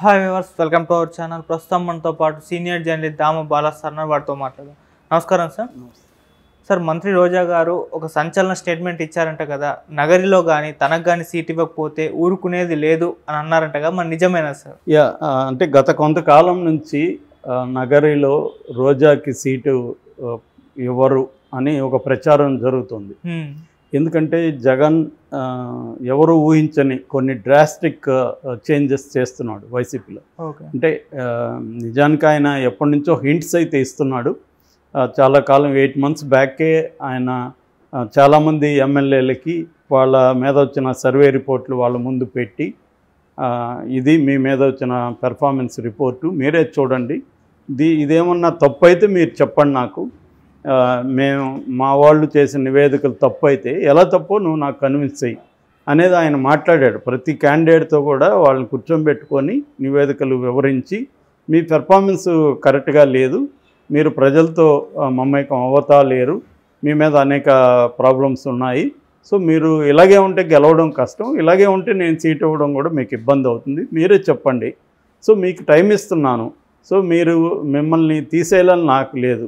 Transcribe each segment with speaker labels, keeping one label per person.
Speaker 1: Hi viewers, welcome to our channel. ప్రస్తుతం మనతో పాటు సీనియర్ జర్నలిస్ట్ దాము బాలా సార్ వారితో మాట్లాడదాం. నమస్కారం సార్. సార్, మంత్రి రోజా గారు ఒక సంచలన స్టేట్మెంట్ ఇచ్చారంట కదా, నగరిలో కానీ తనకు కానీ సీట్ ఇవ్వకపోతే ఊరుకునేది లేదు అని అన్నారంట కదా, మరి నిజమేనా సార్?
Speaker 2: అంటే గత కొంతకాలం నుంచి నగరిలో రోజాకి సీటు ఇవ్వరు అని ఒక ప్రచారం జరుగుతుంది. ఎందుకంటే జగన్ ఎవరు ఊహించని కొన్ని డ్రాస్టిక్ చేంజెస్ చేస్తున్నాడు వైసీపీలో. అంటే నిజానికి ఆయన ఎప్పటి నుంచో హింట్స్ అయితే ఇస్తున్నాడు. చాలా కాలం 8 months బ్యాకే ఆయన చాలామంది ఎమ్మెల్యేలకి వాళ్ళ మీద వచ్చిన సర్వే రిపోర్ట్లు వాళ్ళ ముందు పెట్టి, ఇది మీ మీద వచ్చిన పెర్ఫార్మెన్స్ రిపోర్టు, మీరే చూడండి, ఇదేమన్నా తప్పు అయితే మీరు చెప్పండి నాకు, మేము మా వాళ్ళు చేసిన నివేదికలు తప్పు అయితే ఎలా తప్పో నువ్వు నాకు కన్విన్స్ అయ్యి అనేది ఆయన మాట్లాడాడు. ప్రతి క్యాండిడేట్తో కూడా వాళ్ళని కూర్చోబెట్టుకొని నివేదికలు వివరించి, మీ పెర్ఫార్మెన్స్ కరెక్ట్గా లేదు, మీరు ప్రజలతో మమేకం అవ్వతా లేరు, మీ మీద అనేక ప్రాబ్లమ్స్ ఉన్నాయి, సో మీరు ఇలాగే ఉంటే గెలవడం కష్టం, ఇలాగే ఉంటే నేను సీట్ ఇవ్వడం కూడా మీకు ఇబ్బంది అవుతుంది, మీరే చెప్పండి, సో మీకు టైం ఇస్తున్నాను, సో మీరు మిమ్మల్ని తీసేయాలని నాకు లేదు,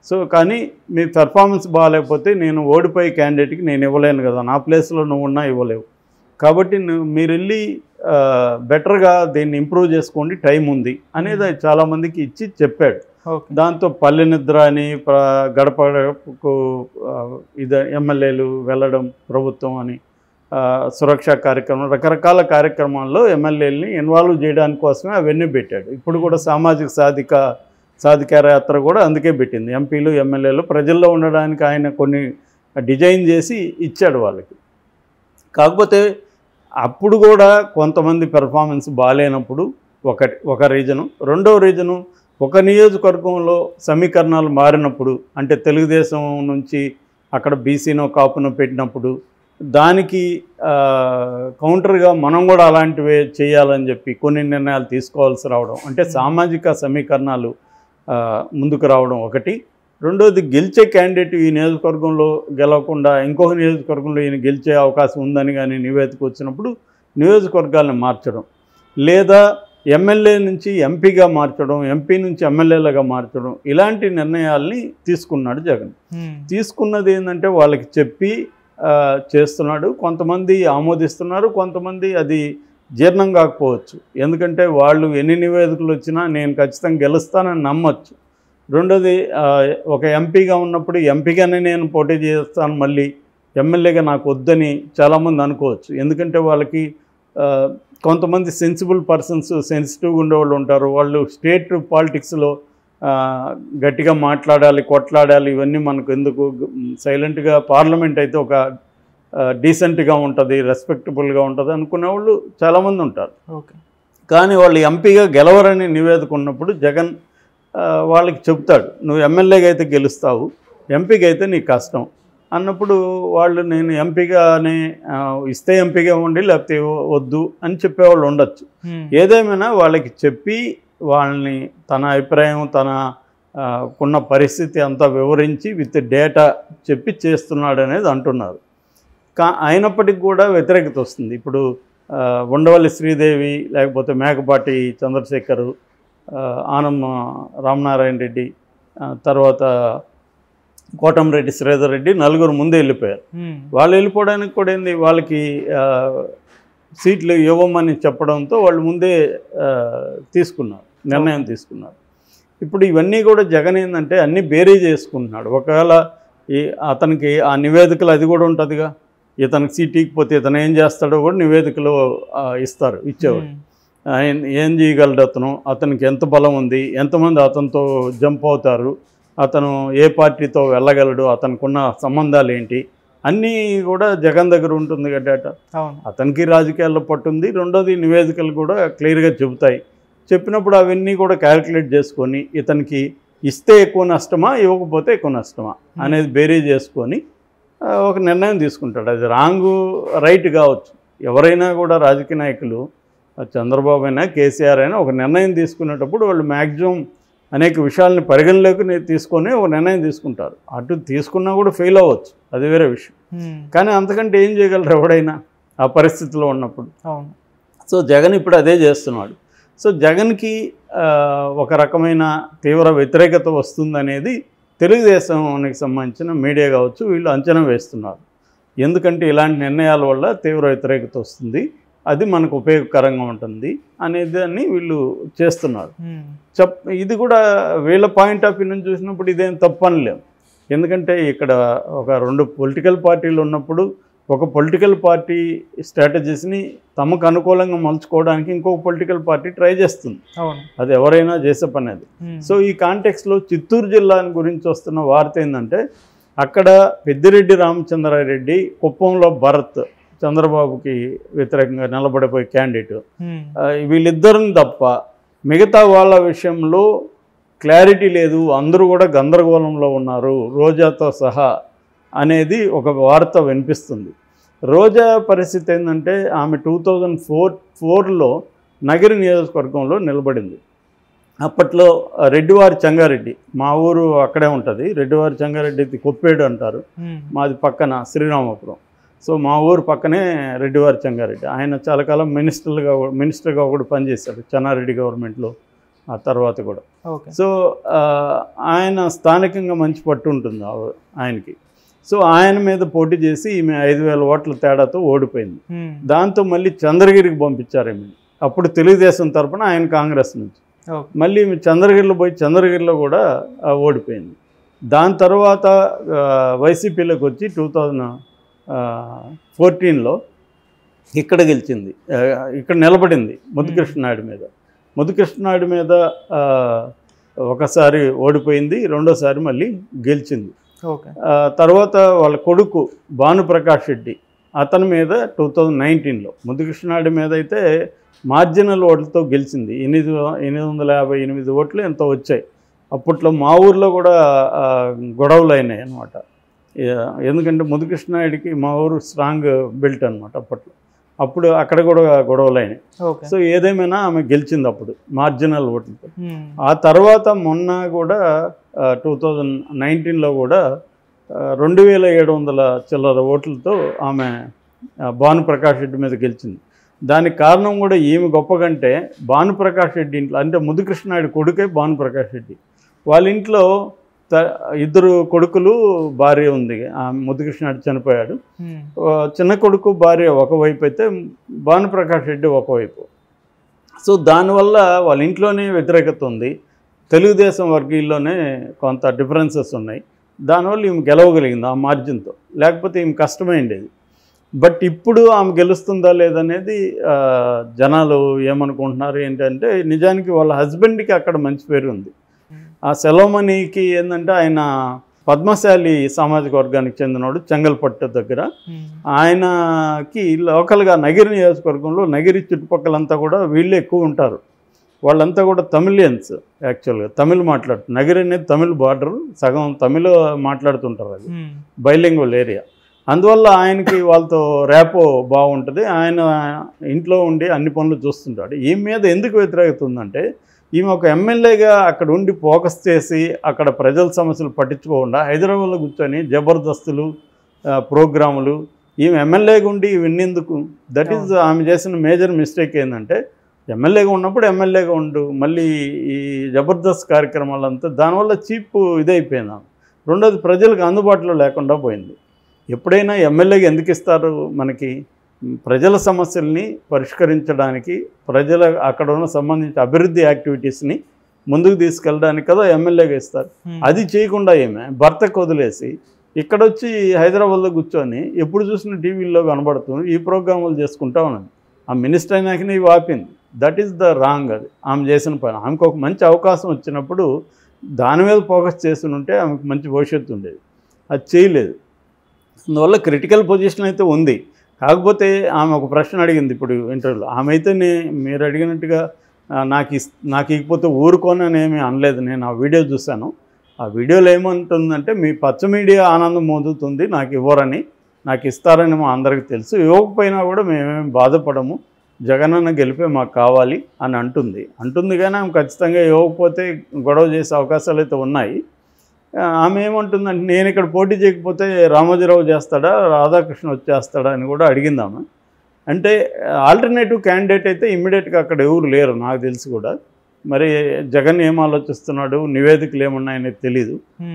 Speaker 2: సో కానీ మీ పెర్ఫార్మెన్స్ బాగాలేకపోతే నేను ఓడిపోయే క్యాండిడేట్కి నేను ఇవ్వలేను కదా, నా ప్లేస్లో నువ్వు ఉన్నా ఇవ్వలేవు, కాబట్టి మీరు వెళ్ళి బెటర్గా దీన్ని ఇంప్రూవ్ చేసుకోండి, టైం ఉంది అనేది చాలామందికి ఇచ్చి చెప్పాడు. దాంతో పల్లె నిద్ర అని, గడపకు ఇది ఎమ్మెల్యేలు వెళ్ళడం ప్రభుత్వం అని, సురక్షా కార్యక్రమం, రకరకాల కార్యక్రమాల్లో ఎమ్మెల్యేలని ఇన్వాల్వ్ చేయడానికి కోసమే అవన్నీ పెట్టాడు. ఇప్పుడు కూడా సామాజిక సాధికార యాత్ర కూడా అందుకే పెట్టింది. ఎంపీలు ఎమ్మెల్యేలు ప్రజల్లో ఉండడానికి ఆయన కొన్ని డిజైన్ చేసి ఇచ్చాడు వాళ్ళకి. కాకపోతే అప్పుడు కూడా కొంతమంది పెర్ఫార్మెన్స్ బాగాలేనప్పుడు ఒక రీజను, రెండవ రీజను ఒక నియోజకవర్గంలో సమీకరణాలు మారినప్పుడు, అంటే తెలుగుదేశం నుంచి అక్కడ బీసీనో కాపునో పెట్టినప్పుడు దానికి కౌంటర్గా మనం కూడా అలాంటివే చేయాలని చెప్పి కొన్ని నిర్ణయాలు తీసుకోవాల్సి రావడం, అంటే సామాజిక సమీకరణాలు ముందుకు రావడం ఒకటి. రెండోది, గెలిచే క్యాండిడేట్ ఈ నియోజకవర్గంలో గెలవకుండా ఇంకొక నియోజకవర్గంలో ఈయన గెలిచే అవకాశం ఉందని కానీ నివేదిక వచ్చినప్పుడు నియోజకవర్గాలను మార్చడం, లేదా ఎమ్మెల్యే నుంచి ఎంపీగా మార్చడం, ఎంపీ నుంచి ఎమ్మెల్యేలుగా మార్చడం, ఇలాంటి నిర్ణయాల్ని తీసుకున్నాడు జగన్. తీసుకున్నది ఏంటంటే వాళ్ళకి చెప్పి చేస్తున్నాడు. కొంతమంది ఆమోదిస్తున్నారు, కొంతమంది అది జీర్ణం కాకపోవచ్చు, ఎందుకంటే వాళ్ళు ఎన్ని నివేదికలు వచ్చినా నేను ఖచ్చితంగా గెలుస్తానని నమ్మొచ్చు. రెండోది, ఒక ఎంపీగా ఉన్నప్పుడు ఎంపీగానే నేను పోటీ చేస్తాను, మళ్ళీ ఎమ్మెల్యేగా నాకు వద్దని చాలామంది అనుకోవచ్చు. ఎందుకంటే వాళ్ళకి కొంతమంది సెన్సిబుల్ పర్సన్స్, సెన్సిటివ్గా ఉండేవాళ్ళు ఉంటారు, వాళ్ళు స్టేట్ పాలిటిక్స్లో గట్టిగా మాట్లాడాలి, కొట్లాడాలి, ఇవన్నీ మనకు ఎందుకు, సైలెంట్గా పార్లమెంట్ అయితే ఒక డీసెంట్గా ఉంటుంది, రెస్పెక్టబుల్గా ఉంటుంది అనుకునే వాళ్ళు చాలామంది ఉంటారు. కానీ వాళ్ళు ఎంపీగా గెలవరని నివేదిక ఉన్నప్పుడు జగన్ వాళ్ళకి చెప్తాడు, నువ్వు ఎమ్మెల్యేగా అయితే గెలుస్తావు, ఎంపీగా అయితే నీకు కష్టం అన్నప్పుడు వాళ్ళు నేను ఎంపీగానే ఇస్తే ఎంపీగా ఉండి లేకపోతే వద్దు అని చెప్పేవాళ్ళు ఉండొచ్చు. ఏదేమైనా వాళ్ళకి చెప్పి వాళ్ళని తన అభిప్రాయం, తనకున్న పరిస్థితి అంతా వివరించి విత్ డేటా చెప్పి చేస్తున్నాడు అనేది అంటున్నారు. అయినప్పటికీ కూడా వ్యతిరేకత వస్తుంది. ఇప్పుడు ఉండవల్లి శ్రీదేవి, లేకపోతే మేకపాటి చంద్రశేఖర్, ఆనం రామనారాయణ రెడ్డి, తర్వాత కోటంరెడ్డి శ్రీధర్ రెడ్డి, నలుగురు ముందే వెళ్ళిపోయారు. వాళ్ళు వెళ్ళిపోవడానికి కూడా ఏంది, వాళ్ళకి సీట్లు ఇవ్వమని చెప్పడంతో వాళ్ళు ముందే నిర్ణయం తీసుకున్నారు. ఇప్పుడు ఇవన్నీ కూడా జగన్ ఏంటంటే అన్నీ బేరీ చేసుకుంటున్నాడు. ఒకవేళ అతనికి ఆ నివేదికలు అది కూడా ఉంటుందిగా, ఇతనికి సీట్ ఇకపోతే ఇతను ఏం చేస్తాడో కూడా నివేదికలో ఇచ్చేవాడు. ఏం చేయగలడు అతనికి ఎంత బలం ఉంది, ఎంతమంది అతనితో జంప్ అవుతారు, అతను ఏ పార్టీతో వెళ్ళగలడు, అతనుకున్న సంబంధాలు ఏంటి, అన్నీ కూడా జగన్ దగ్గర ఉంటుంది కదా డేటా. అతనికి రాజకీయాల్లో పట్టుంది. రెండోది, నివేదికలు కూడా క్లియర్గా చెబుతాయి. చెప్పినప్పుడు అవన్నీ కూడా క్యాలిక్యులేట్ చేసుకొని ఇతనికి ఇస్తే ఎక్కువ నష్టమా, ఇవ్వకపోతే ఎక్కువ నష్టమా అనేది బేరీ చేసుకొని ఒక నిర్ణయం తీసుకుంటాడు. అది రాంగు రైట్ కావచ్చు. ఎవరైనా కూడా రాజకీయ నాయకులు, చంద్రబాబు అయినా కేసీఆర్ అయినా, ఒక నిర్ణయం తీసుకునేటప్పుడు వాళ్ళు మ్యాక్సిమం అనేక విషయాలని పరిగణలోకి తీసుకొని ఒక నిర్ణయం తీసుకుంటారు. అటు తీసుకున్నా కూడా ఫెయిల్ అవ్వచ్చు, అది వేరే విషయం. కానీ అంతకంటే ఏం చేయగలరు ఎవడైనా ఆ పరిస్థితిలో ఉన్నప్పుడు. సో జగన్ ఇప్పుడు అదే చేస్తున్నాడు. సో జగన్కి ఒక రకమైన తీవ్ర వ్యతిరేకత వస్తుందనేది తెలుగుదేశానికి సంబంధించిన మీడియా కావచ్చు వీళ్ళు అంచనా వేస్తున్నారు. ఎందుకంటే ఇలాంటి నిర్ణయాల వల్ల తీవ్ర వ్యతిరేకత వస్తుంది, అది మనకు ఉపయోగకరంగా ఉంటుంది అనేదాన్ని వీళ్ళు చేస్తున్నారు. ఇది కూడా వీళ్ళ పాయింట్ ఆఫ్ వ్యూ నుంచి చూసినప్పుడు ఇదేం తప్పనిలేం. ఎందుకంటే ఇక్కడ ఒక 2 పొలిటికల్ పార్టీలు ఉన్నప్పుడు ఒక పొలిటికల్ పార్టీ స్ట్రాటజీస్ని తమకు అనుకూలంగా మలుచుకోవడానికి ఇంకొక పొలిటికల్ పార్టీ ట్రై చేస్తుంది. అది ఎవరైనా చేసే పని అది. సో ఈ కాంటెక్స్లో చిత్తూరు జిల్లా గురించి వస్తున్న వార్త ఏంటంటే అక్కడ పెద్దిరెడ్డి రామచంద్రారెడ్డి, కుప్పంలో భరత్ చంద్రబాబుకి వ్యతిరేకంగా నిలబడిపోయే క్యాండిడేట్, వీళ్ళిద్దరిని తప్ప మిగతా వాళ్ళ విషయంలో క్లారిటీ లేదు, అందరూ కూడా గందరగోళంలో ఉన్నారు రోజాతో సహా అనేది ఒక వార్త వినిపిస్తుంది. రోజా పరిస్థితి ఏంటంటే ఆమె 2004లో నగరి నియోజకవర్గంలో నిలబడింది. అప్పట్లో రెడ్డివారి చెంగారెడ్డి, మా ఊరు అక్కడే ఉంటుంది, రెడ్డివారి చెంగారెడ్డి కొప్పేడు అంటారు, మాది పక్కన శ్రీరామపురం. సో మా ఊరు పక్కనే రెడ్డివారి చెంగారెడ్డి. ఆయన చాలా కాలం మినిస్టర్గా కూడా పనిచేశాడు చెన్నారెడ్డి గవర్నమెంట్లో, ఆ తర్వాత కూడా. సో ఆయన స్థానికంగా మంచి పట్టు ఉంటుంది ఆయనకి. సో ఆయన మీద పోటీ చేసి ఈమె 5,000 ఓట్ల తేడాతో ఓడిపోయింది. దాంతో మళ్ళీ చంద్రగిరికి పంపించారు ఈమె. అప్పుడు తెలుగుదేశం తరఫున, ఆయన కాంగ్రెస్ నుంచి. మళ్ళీ ఈమె చంద్రగిరిలో పోయి చంద్రగిరిలో కూడా ఓడిపోయింది. దాని తర్వాత వైసీపీలోకి వచ్చి 2014లో ఇక్కడ గెలిచింది, ఇక్కడ నిలబడింది ముద్దుకృష్ణనాయుడు మీద. ముద్దుకృష్ణనాయుడు మీద ఒకసారి ఓడిపోయింది, రెండోసారి మళ్ళీ గెలిచింది. తర్వాత వాళ్ళ కొడుకు భానుప్రకాష్ రెడ్డి, అతని మీద 2019లో ముద్దుకృష్ణనాయుడు మీద అయితే మార్జినల్ ఓట్లతో గెలిచింది. 858 ఓట్లు ఎంతో వచ్చాయి. అప్పట్లో మా ఊర్లో కూడా గొడవలు అయినాయి అన్నమాట. ఎందుకంటే ముద్దుకృష్ణనాయుడికి మా ఊరు స్ట్రాంగ్ బెల్ట్ అనమాట అప్పుడు అక్కడ కూడా గొడవలు అయినాయి. సో ఏదేమైనా ఆమె గెలిచింది అప్పుడు మార్జినల్ ఓట్లతో. ఆ తర్వాత మొన్న కూడా 2019లో కూడా 2,700 చిల్లర ఓట్లతో ఆమె భానుప్రకాష్ రెడ్డి మీద గెలిచింది. దానికి కారణం కూడా ఈమె గొప్ప కంటే భానుప్రకాష్ రెడ్డి ఇంట్లో, అంటే ముద్దుకృష్ణనాయుడు కొడుకే భానుప్రకాష్ రెడ్డి, వాళ్ళ ఇంట్లో 2 కొడుకులు, భార్య ఉంది. ముద్దుకృష్ణనాయుడు చనిపోయాడు. చిన్న కొడుకు భార్య ఒకవైపు అయితే భానుప్రకాష్ రెడ్డి ఒకవైపు. సో దానివల్ల వాళ్ళ ఇంట్లోనే వ్యతిరేకత ఉంది, తెలుగుదేశం వర్గీయుల్లోనే కొంత డిఫరెన్సెస్ ఉన్నాయి. దానివల్ల ఈమె గెలవగలిగింది ఆ మార్జిన్తో, లేకపోతే ఈమె కష్టమైండేది. బట్ ఇప్పుడు ఆమె గెలుస్తుందా లేదనేది జనాలు ఏమనుకుంటున్నారు ఏంటంటే, నిజానికి వాళ్ళ హస్బెండ్కి అక్కడ మంచి పేరు ఉంది. ఆ సెలవుమణికి ఏంటంటే ఆయన పద్మశాలి సామాజిక వర్గానికి చెందినవాడు, చెంగల్పట్టు దగ్గర. ఆయనకి లోకల్గా నగిరి నియోజకవర్గంలో, నగిరి చుట్టుపక్కలంతా కూడా వీళ్ళే ఎక్కువ ఉంటారు. వాళ్ళంతా కూడా తమిళియన్స్, యాక్చువల్గా తమిళ్ మాట్లాడుతారు. నగిరి అనేది తమిళ్ బార్డర్, సగం తమిళ మాట్లాడుతుంటారు, అది బైలింగ్వల్ ఏరియా. అందువల్ల ఆయనకి వాళ్ళతో ర్యాపో బాగుంటుంది. ఆయన ఇంట్లో ఉండి అన్ని పనులు చూస్తుంటాడు. ఈ మీద ఎందుకు వ్యతిరేకత ఉందంటే, ఈమె ఒక ఎమ్మెల్యేగా అక్కడ ఉండి ఫోకస్ చేసి అక్కడ ప్రజల సమస్యలు పట్టించుకోకుండా హైదరాబాద్లో కూర్చొని జబర్దస్తులు, ప్రోగ్రాములు, ఈమె ఎమ్మెల్యేగా ఉండి ఇవన్నెందుకు? దట్ ఈజ్ ఆమె చేసిన మేజర్ మిస్టేక్. ఏంటంటే ఎమ్మెల్యేగా ఉన్నప్పుడు ఎమ్మెల్యేగా ఉండు, మళ్ళీ ఈ జబర్దస్త్ కార్యక్రమాలంతా దానివల్ల చీప్ ఇదైపోయింది. రెండోది ప్రజలకు అందుబాటులో లేకుండా పోయింది. ఎప్పుడైనా ఎమ్మెల్యేగా ఎందుకు ఇస్తారు? మనకి ప్రజల సమస్యల్ని పరిష్కరించడానికి, ప్రజల అక్కడ ఉన్న సంబంధించిన అభివృద్ధి యాక్టివిటీస్ని ముందుకు తీసుకెళ్ళడానికి కదా ఎమ్మెల్యేగా ఇస్తారు. అది చేయకుండా ఏమే భర్తకు వదిలేసి ఇక్కడొచ్చి హైదరాబాద్లో కూర్చొని ఎప్పుడు చూసిన టీవీల్లో కనబడుతుంది, ఈ ప్రోగ్రాములు చేసుకుంటా ఉన్నది. ఆ మినిస్టర్ అయినాకనే ఇవి ఆపింది. That is the wrong. అది ఆమె చేసిన పని. ఆమెకు ఒక మంచి అవకాశం వచ్చినప్పుడు దాని మీద ఫోకస్ చేసి ఉంటే ఆమెకు మంచి భవిష్యత్తు ఉండేది. అది చేయలేదు. అందువల్ల క్రిటికల్ పొజిషన్ అయితే ఉంది. కాకపోతే ఆమె ఒక ప్రశ్న అడిగింది ఇప్పుడు ఇంటర్వ్యూలో. ఆమె అయితే మీరు అడిగినట్టుగా నాకు ఇకపోతే ఊరుకోననేమి అనలేదు. నేను ఆ వీడియో చూశాను. ఆ వీడియోలో ఏమంటుందంటే, మీ పచ్చ మీడియా ఆనందం పొందుతుంది, నాకు ఇవ్వరని, నాకు ఇస్తారని మా అందరికీ తెలుసు, ఇవ్వకపోయినా కూడా మేమేమి బాధపడము, జగనన్న గెలిపే మాకు కావాలి అని అంటుంది. కానీ ఆమె ఖచ్చితంగా ఇవ్వకపోతే గొడవ చేసే అవకాశాలు అయితే ఉన్నాయి. ఆమె ఏమంటుందంటే, నేను ఇక్కడ పోటీ చేయకపోతే రామోజీరావు చేస్తాడా, రాధాకృష్ణ వచ్చేస్తాడా అని కూడా అడిగింది ఆమె. అంటే ఆల్టర్నేటివ్ క్యాండిడేట్ అయితే ఇమ్మీడియట్గా అక్కడ ఎవరు లేరు నాకు తెలిసి కూడా. మరి జగన్ ఏం ఆలోచిస్తున్నాడు, నివేదికలు ఏమున్నాయనేది తెలీదు.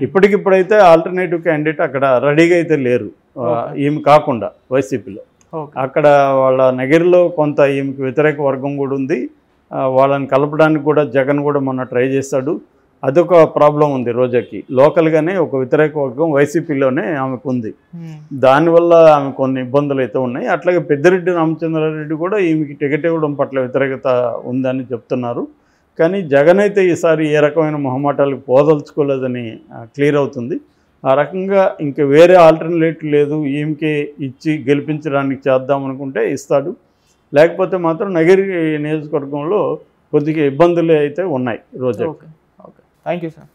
Speaker 2: ఇప్పటికిప్పుడైతే ఆల్టర్నేటివ్ క్యాండిడేట్ అక్కడ రెడీగా అయితే లేరు, ఈమె కాకుండా వైసీపీలో. అక్కడ వాళ్ళ నగరిలో కొంత ఈమెకి వ్యతిరేక వర్గం కూడా ఉంది. వాళ్ళని కలపడానికి కూడా జగన్ కూడా మొన్న ట్రై చేశాడు. అదొక ప్రాబ్లం ఉంది రోజాకి. లోకల్గానే ఒక వ్యతిరేక వర్గం వైసీపీలోనే ఆమెకు ఉంది. దానివల్ల ఆమె కొన్ని ఇబ్బందులు అయితే ఉన్నాయి. అట్లాగే పెద్దిరెడ్డి రామచంద్రారెడ్డి కూడా ఈమెకి టికెట్ ఇవ్వడం పట్ల వ్యతిరేకత ఉందని చెప్తున్నారు. కానీ జగన్ అయితే ఈసారి ఏ రకమైన మొహమాటాలకు పోదలుచుకోలేదని క్లియర్ అవుతుంది. ఆ రకంగా ఇంక వేరే ఆల్టర్నేట్ లేదు, ఈమెకి ఇచ్చి గెలిపించడానికి చేద్దాం అనుకుంటే ఇస్తాడు. లేకపోతే మాత్రం నగిరి నియోజకవర్గంలో కొద్దిగా ఇబ్బందులు అయితే ఉన్నాయి రోజు.
Speaker 1: Okay, thank you sir.